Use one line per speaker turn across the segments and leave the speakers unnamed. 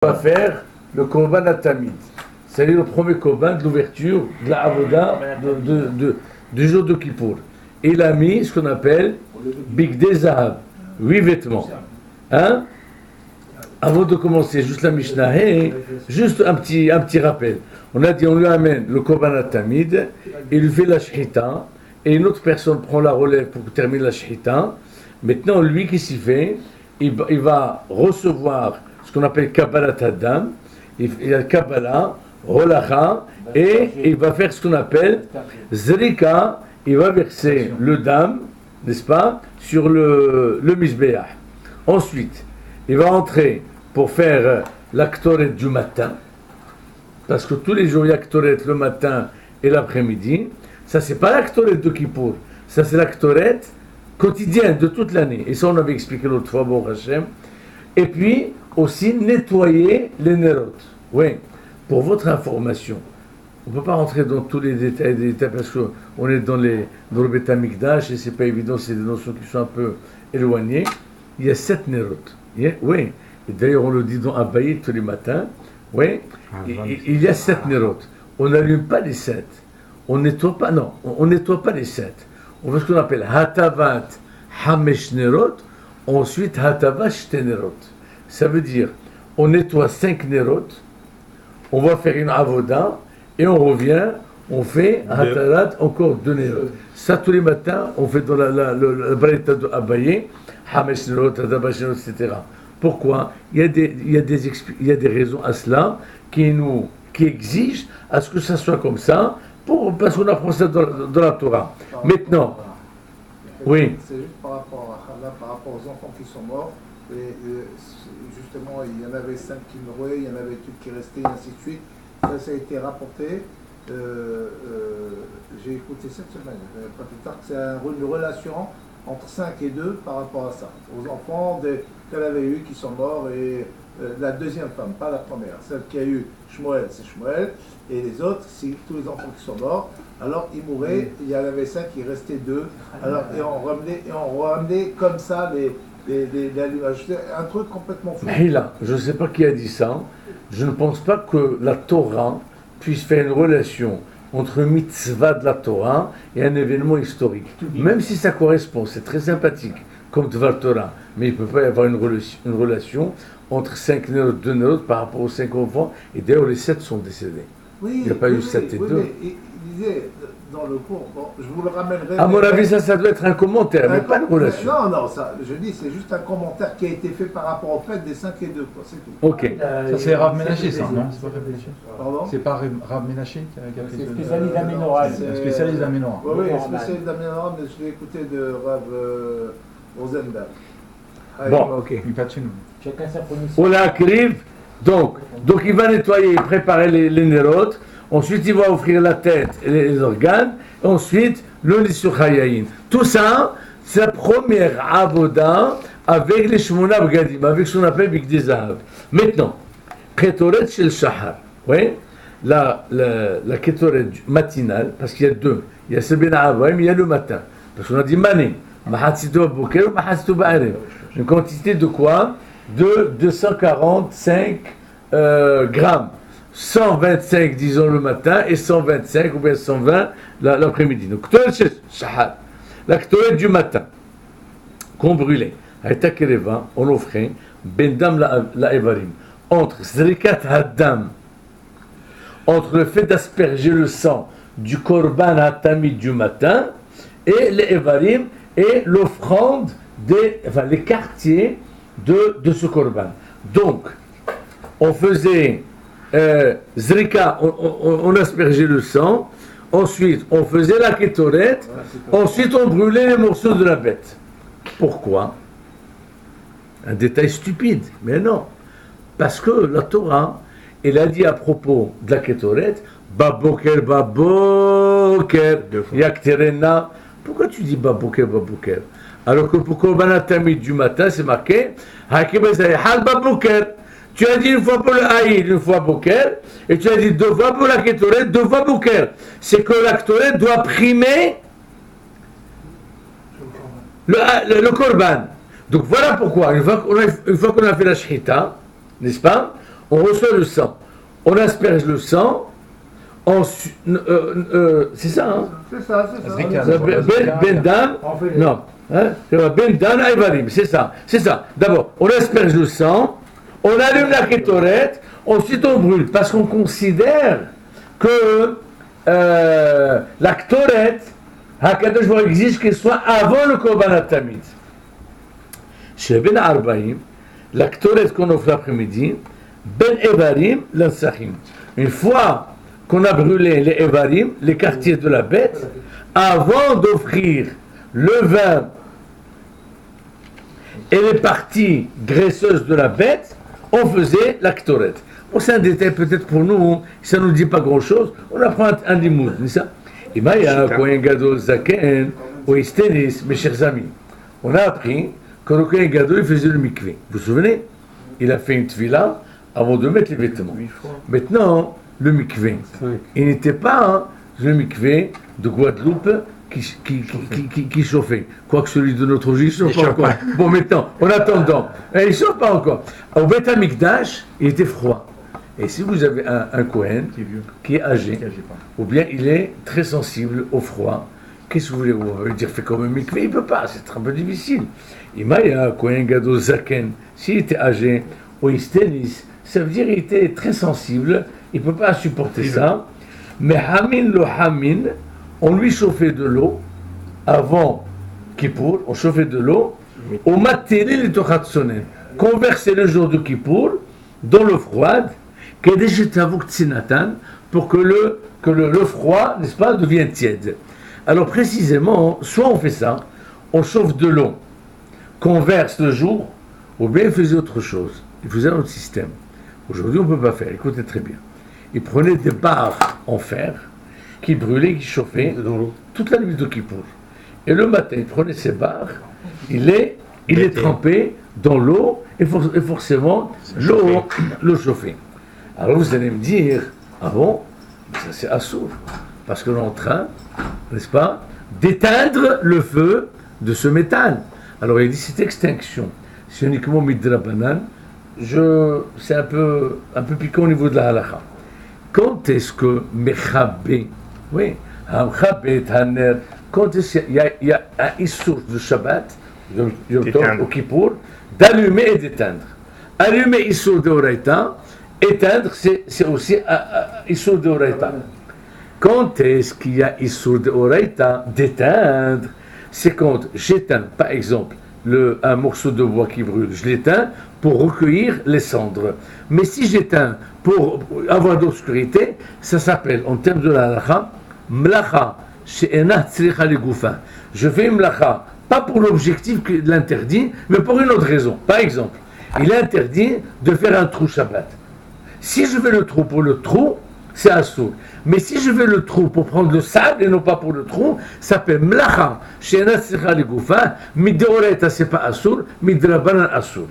On va faire le Korban Atamid. C'est-à-dire le premier Korban de l'ouverture de la Avoda du jour de Kippour. Et il a mis ce qu'on appelle Bigdei Zahav, 8 vêtements. Hein? Avant de commencer, juste la Mishnah, juste un petit rappel. On a dit, on lui amène le Korban Atamid, il lui fait la Shechita, et une autre personne prend la relève pour terminer la Shechita. Maintenant, lui qui s'y fait, il va recevoir ce qu'on appelle Kabbalat Adam, il y a Kabbalah, Holacha, et il va faire ce qu'on appelle Zrika, il va verser le dam, n'est-ce pas, sur le Mizbeach. Ensuite, il va entrer pour faire l'Aktoret du matin, parce que tous les jours il y a Aktoret le matin et l'après-midi. Ça, c'est pas l'Aktoret de Kippour, ça c'est l'Aktoret quotidien de toute l'année. Et ça, on avait expliqué l'autre fois, bon Hachem. Et puis, aussi nettoyer les Nerot. Oui, pour votre information, on ne peut pas rentrer dans tous les détails parce qu'on est dans le Beth Amikdash et c'est pas évident, c'est des notions qui sont un peu éloignées. Il y a 7 Nerot. Oui, et d'ailleurs on le dit dans Abaye tous les matins. Oui, il y a 7 Nerot. On n'allume pas les 7. On nettoie pas, non, on nettoie pas les 7. On fait ce qu'on appelle Hatavat Hamesh Nerot, ensuite Hatavat Shte Nerot. Ça veut dire, on nettoie 5 Nerot, on va faire une avoda, et on revient, on fait Hatarat, encore 2 Nerot. Ça, tous les matins, on fait dans la Braïta de Abaye, Hamesh Nerot, Hatavat Shte Nerot, etc. Pourquoi? Il y a des raisons à cela qui exigent à ce que ça soit comme ça, parce qu'on apprend ça dans la Torah. Maintenant, oui.
C'est juste par rapport aux enfants qui sont morts. Et justement, il y en avait 5 qui mouraient, il y en avait 8 qui restaient, et ainsi de suite. Ça a été rapporté. J'ai écouté cette semaine, pas plus tard, que c'est une relation entre 5 et 2 par rapport à ça. Aux enfants qu'elle avait eu qui sont morts, et la deuxième femme, pas la première. Celle qui a eu Shmuel, c'est Shmuel. Et les autres, c'est tous les enfants qui sont morts. Alors ils mouraient, il y en avait 5, il restait 2. Alors, et on ramenait comme ça l'allumage. C'est un truc complètement fou.
Mais là, je ne sais pas qui a dit ça. Je ne pense pas que la Torah puisse faire une relation entre une mitzvah de la Torah et un événement historique. Même si ça correspond, c'est très sympathique, comme Dvar Torah. Mais il ne peut pas y avoir une relation entre 5 Nerot, 2 Nerot par rapport aux 5 enfants. Et d'ailleurs, les 7 sont décédés.
Oui,
il n'y a pas eu 7 et 2.
Mais il disait dans le cours, bon, je vous le ramènerai.
À mon avis, ça doit être un commentaire, mais pas une relation.
Non, ça, je dis, c'est juste un commentaire qui a été fait par rapport au fait des 5 et 2, quoi, c'est tout.
Ok.
Ça, c'est Rav Menaché, ça, non? C'est pas Rav Menaché.
Pardon?
C'est pas Rav Menaché qui a fait
c'est spécialiste d'Aménora.
Spécialiste d'Aménora.
Oui, spécialiste d'Aménora, mais je l'ai écouté de Rav Rosenberg.
Bon,
ok.
Chacun sa fournisseur.
On l'arrive, donc il va nettoyer, préparer les nérotes, ensuite il va offrir la tête et les organes, et ensuite le Nissuchayayin. Tout ça, c'est la première avoda avec les Shmona Bgadim, avec ce qu'on appelle Bigdei Zahav. Maintenant, Ketoret Shel Shahar, oui, la Ketoret matinale, parce qu'il y a 2, il y a Seben Avaim, il y a le matin, parce qu'on a dit Mané, Mahatzito Boker, Mahatzito Ba'arev. Une quantité de quoi? De 245 grammes. 125, disons, le matin, et 125 ou bien 120 l'après-midi. Donc, la ktoret du matin, qu'on brûlait, Aïta Kereva, on offrait, Bendam la Evarim, entre Zrikat Haddam, entre le fait d'asperger le sang du Korban Hatamid du matin, et les Evarim, et l'offrande les quartiers de ce Korban. Donc, on faisait Zrika, on aspergeait le sang, ensuite on faisait la kétoret, ensuite on brûlait les morceaux de la bête. Pourquoi? Un détail stupide, mais non. Parce que la Torah, elle a dit à propos de la kétoret, Baboker, Yakterena. Pourquoi tu dis Baboker? Alors que pour Korban Atamid du matin, c'est marqué Hal Baboker. Tu as dit une fois pour le Haïd, une fois Boker, et tu as dit 2 fois pour la Ketoret, 2 fois Boker. C'est que la Ketoret doit primer le Korban. Donc voilà pourquoi, une fois qu'on a fait la Shechita, n'est-ce pas, on reçoit le sang, on asperge le sang, c'est ça, hein?
C'est ça.
Ben Dam, non, hein? Ben Dan Aivarim, c'est ça. D'abord, on asperge le sang, on allume la kétoret, ensuite on brûle, parce qu'on considère que la ktoret, Hakadosh Baruch Hu exige qu'elle soit avant le Korban HaTamid. Chez Ben Arbaim, la ktoret qu'on offre l'après-midi, Ben Evarim, l'Ansachim. Une fois qu'on a brûlé les Evarim, les quartiers de la bête, avant d'offrir le vin et les parties graisseuses de la bête, on faisait la ktoret. Bon, c'est un détail peut-être pour nous, ça ne nous dit pas grand-chose, on apprend un limoud, c'est ça? Et bien, il y a un Kohen Gadol Zaken, ou Istenis, mes chers amis. On a appris que le Kohen Gadol, il faisait le mikvé. Vous vous souvenez? Il a fait une tvila avant de mettre les vêtements. Maintenant, le mikvé, il n'était pas le mikvé de Guadeloupe qui chauffait. Quoique celui de notre J, il ne chauffe pas encore. Bon, maintenant, en attendant, il ne chauffe pas encore. Au Beth Amikdash, il était froid. Et si vous avez un Kohen qui est âgé, ou bien il est très sensible au froid, qu'est-ce que vous voulez? Vous allez dire, fais comme un mikvé, il ne peut pas, c'est un peu difficile. Il y a un Kohen Gadol Zaken, s'il était âgé, ou Istenis, ça veut dire qu'il était très sensible, il ne peut pas supporter ça. Mais Hamin lo Hamin, on lui chauffait de l'eau, avant Kippour, on chauffait de l'eau, on matélé les Tochatsonen, qu'on versait le jour de Kippour, dans l'eau froide, pour que le froid, n'est-ce pas, devienne tiède. Alors précisément, soit on fait ça, on chauffe de l'eau, qu'on verse le jour, ou bien il faisait autre chose. Il faisait un autre système. Aujourd'hui, on ne peut pas faire. Écoutez très bien. Il prenait des barres en fer, qui brûlaient, qui chauffaient, toute la nuit de Kippour. Et le matin, il prenait ces barres, il les trempait dans l'eau, et forcément, l'eau chauffait. Alors vous allez me dire, ah bon, ça c'est assourd, parce qu'on est en train, n'est-ce pas, d'éteindre le feu de ce métal. Alors il dit, cette extinction, c'est uniquement midrabanan, c'est un peu piquant au niveau de la halakha. Quand est-ce que mechabé, oui, mechabé, taner, quand est-ce qu'il y a un issour de Shabbat, au Kippour, d'allumer et d'éteindre. Allumer issour de Horaïta, éteindre, c'est aussi Issour de Horaïta. Quand est-ce qu'il y a Issour de Horaïta d'éteindre? C'est quand j'éteins, par exemple, un morceau de bois qui brûle, je l'éteins pour recueillir les cendres. Mais si j'éteins pour avoir d'obscurité, ça s'appelle, en termes de la halakha, mlacha she'ena tzricha legoufa. Je fais mlacha, pas pour l'objectif de l'interdit, mais pour une autre raison. Par exemple, il est interdit de faire un trou Shabbat. Si je fais le trou pour le trou, c'est assour. Mais si je fais le trou pour prendre le sable et non pas pour le trou, ça s'appelle mlacha. She'ena tzricha legoufa. Mideoreta, c'est pas assour, midrabanan assour.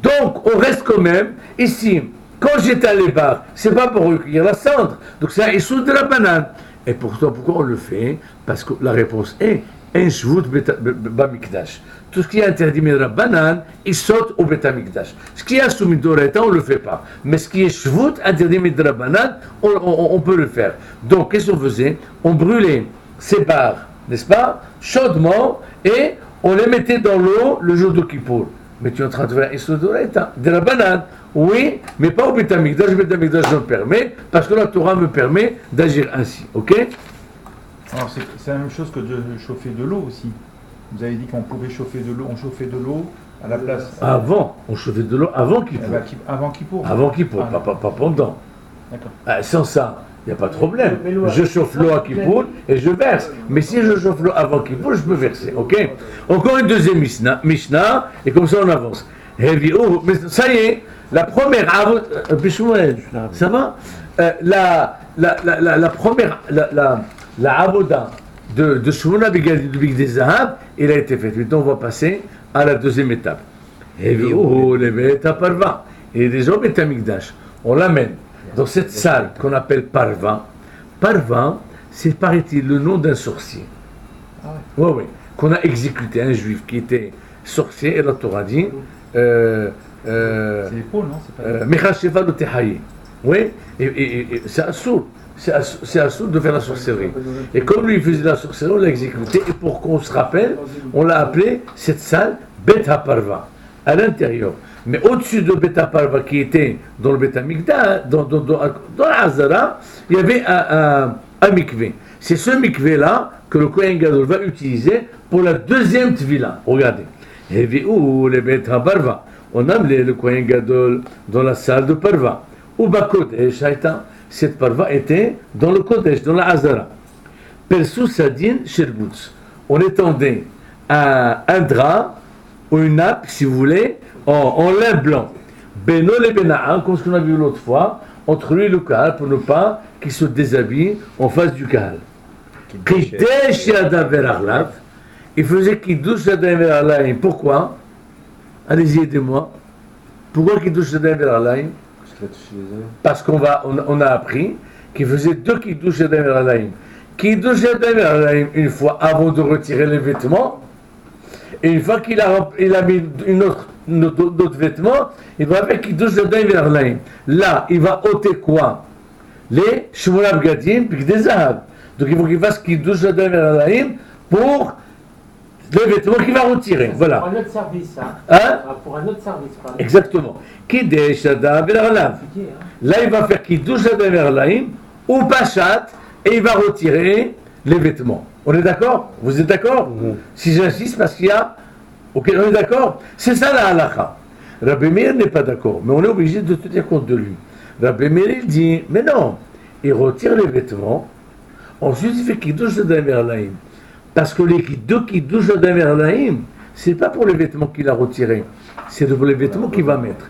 Donc, on reste quand même ici. Quand j'éteins les barres, c'est pas pour recueillir la cendre. Donc, c'est un issour de la banane. Et pourtant, pourquoi on le fait? Parce que la réponse est un shvut bamikdash. Tout ce qui est interdit de la banane, il saute au betamikdash. Ce qui est soumis d'oreta, on ne le fait pas. Mais ce qui est shvut, interdit de la banane, on peut le faire. Donc, qu'est-ce qu'on faisait? On brûlait ces barres, n'est-ce pas, chaudement, et on les mettait dans l'eau le jour de Kippour. Mais tu es en train de faire un d'oreta, de la banane. Oui, mais pas au betamikdash. Le betamikdash je me permet, parce que la Torah me permet d'agir ainsi. Ok?
Alors c'est la même chose que de chauffer de l'eau aussi. Vous avez dit qu'on pouvait chauffer de l'eau, on chauffait de l'eau à la place.
Avant, on chauffait de l'eau avant Kippour.
Avant Kippour.
Avant Kippour, pas pendant.
D'accord.
Sans ça, il n'y a pas de problème. Je chauffe l'eau à Kippour et je verse. Mais si je chauffe l'eau avant Kippour, je peux verser. Ok? Encore une deuxième Mishnah, et comme ça on avance. Mais ça y est, la première, ça va? La première, la avoda de Shmona Bigdei Zahav, il a été fait. Maintenant, on va passer à la deuxième étape. Et les hommes et Amikdash, on l'amène dans cette salle qu'on appelle Parva. Parva, c'est, paraît-il, le nom d'un sorcier. Oui, qu'on a exécuté, un juif qui était sorcier, et la Torah dit
C'est l'épaule, non? C'est pas
Michal Shefa le Tehaye. Oui, et c'est assourd. C'est assourd de faire la sorcellerie. Et comme lui il faisait la sorcellerie, on l'a exécuté. Et pour qu'on se rappelle, on l'a appelé cette salle Bet HaParva, à l'intérieur. Mais au-dessus de Bet HaParva qui était dans le Bet HaMikdash, dans l'Azara, il y avait un mikvé. C'est ce mikvé-là que le Kohen Gadol va utiliser pour la deuxième tvila. Regardez. Le Bet HaParva. On a amené le Kohen Gadol dans la salle de Parva. Ou Bakodesh, cette Parva était dans le Kodesh, dans la Hazara. Persou Sadin Sherbutz. On étendait un drap ou une nappe, si vous voulez, en lin blanc. Beno le Bena'an, comme ce qu'on a vu l'autre fois, entre lui et le Kahal, pour ne pas qu'il se déshabille en face du Kahal. Kidesh Yadav Verachlav. Il faisait Kiddush Yadav Verachlav. Pourquoi? Allez-y, aidez-moi. Pourquoi Kiddush Yadayim Verachlaim? Parce qu'on a appris qu'il faisait 2 Kiddush Yadayim Verachlaim. Kiddush Yadayim Verachlaim une fois avant de retirer les vêtements, et une fois qu'il a mis d'autres vêtements, il va faire Kiddush Yadayim Verachlaim. Là, il va ôter quoi? Les Shmona Bgadim puis des Zahab. Donc il faut qu'il fasse Kiddush Yadayim Verachlaim pour les vêtements qu'il va retirer. Voilà.
Pour un autre service, hein. Pour un autre service, pardon.
Exactement. Kiddush Yadayim Verachlaim. Là, il va faire Kiddush Yadayim Verachlaim ou Pachat et il va retirer les vêtements. On est d'accord? Vous êtes d'accord? Si j'insiste, parce qu'il y a. Ok, on est d'accord? C'est ça la halakha. Rabbi Meir n'est pas d'accord, mais on est obligé de tenir compte de lui. Rabbi Meir il dit, mais non, il retire les vêtements, ensuite il fait Kiddush Yadayim Verachlaim. Parce que les deux Kiddush Yadayim Verachlaim, c'est pas pour les vêtements qu'il a retirés, c'est pour les vêtements qu'il va mettre.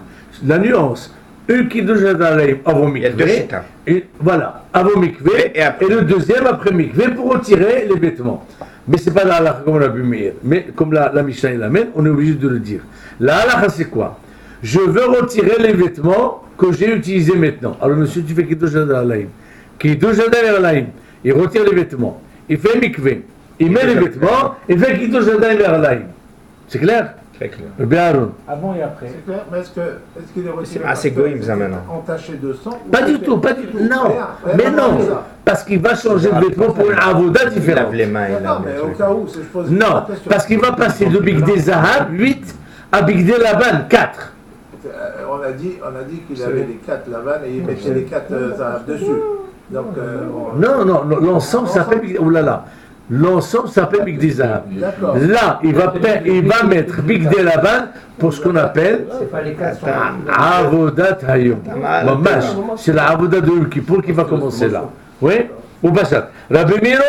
La nuance, un Kiddush Yadayim Verachlaim avant mikvé, et voilà, avant mikvé, et le deuxième après mikvé pour retirer les vêtements. Mais c'est pas la halakha comme Rabbi Meir, mais comme la Mishnah l'amène, on est obligé de le dire. La halakha c'est quoi? Je veux retirer les vêtements que j'ai utilisés maintenant. Alors monsieur, tu fais Kiddush Yadayim Verachlaim. Kiddush Yadayim Verachlaim, il retire les vêtements, il fait mikvé. Il met les vêtements, il fait Kiddush Yadayim Verachlaim. C'est clair?
Très clair.
Bien, Aaron.
Avant et après.
C'est clair, mais est-ce qu'il est retiré
assez goïm, ça, maintenant.
Entaché de sang?
Pas du tout, pas du tout. Non, mais non. Parce qu'il va changer de vêtements pour une avoda
Il
différente.
lave les mains.
Non, mais au cas où, je pose
Non, parce qu'il va passer de Bigdé Zahab 8 à Bigdé Laban 4.
On a dit qu'il avait les 4 lavanes et il mettait les 4 zahab dessus. Donc,
Non, l'ensemble s'appelle Bigdé. Oh là là. L'ensemble s'appelle Bigdé Zahab.
D'accord.
Là, il va mettre Bigdé Laban pour ce qu'on appelle
C'est pas les 4
Avodat Hayom. Mamash, c'est la Avodat de Yom Kippour qui va commencer là. Oui? Ou Pachat. Rabbi Meir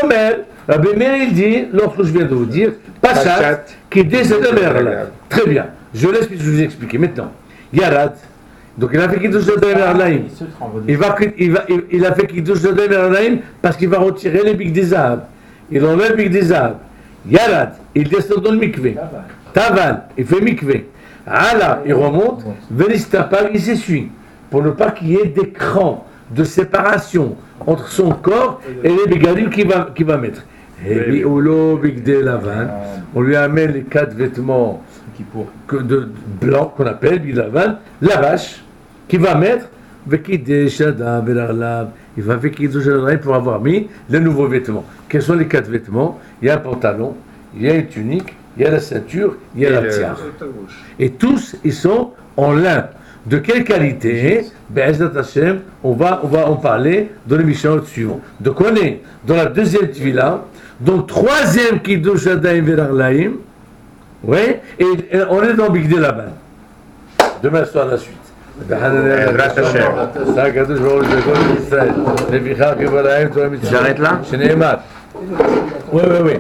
il dit, lorsque je viens de vous dire, Pachat, qui décède de Verachlaim. Très bien. Je laisse vous expliquer. Maintenant, Yarad. Donc il a fait Kiddush Yadayim Verachlaim. Il a fait Kiddush Yadayim Verachlaim parce qu'il va retirer les Bigdé Zahab. Il enlève Bigdé Zahab. Yarad, il descend dans le mikvé. Taval, il fait mikvé. Ala, il remonte. Venistapal, il s'essuie. Pour ne pas qu'il y ait d'écran de séparation entre son corps et les bigadim qu'il va mettre. Et puis, Bigdé Lavan, on lui amène les 4 vêtements de blanc qu'on appelle Bigdé Lavan, la vache, qui va mettre. Il va faire Kiddush Yadayim pour avoir mis les nouveaux vêtements. Quels sont les 4 vêtements? Il y a un pantalon, il y a une tunique, il y a la ceinture, il y a la tiare. Et tous, ils sont en lin. De quelle qualité? Be'ezrat Hashem, on va en parler dans l'émission suivante. Donc on est dans la deuxième tvila, dans le troisième Kiddush Yadayim Verachlaim, ouais, et on est dans Bigdé Laban. Demain soir la suite.
J'arrête là?
Oui.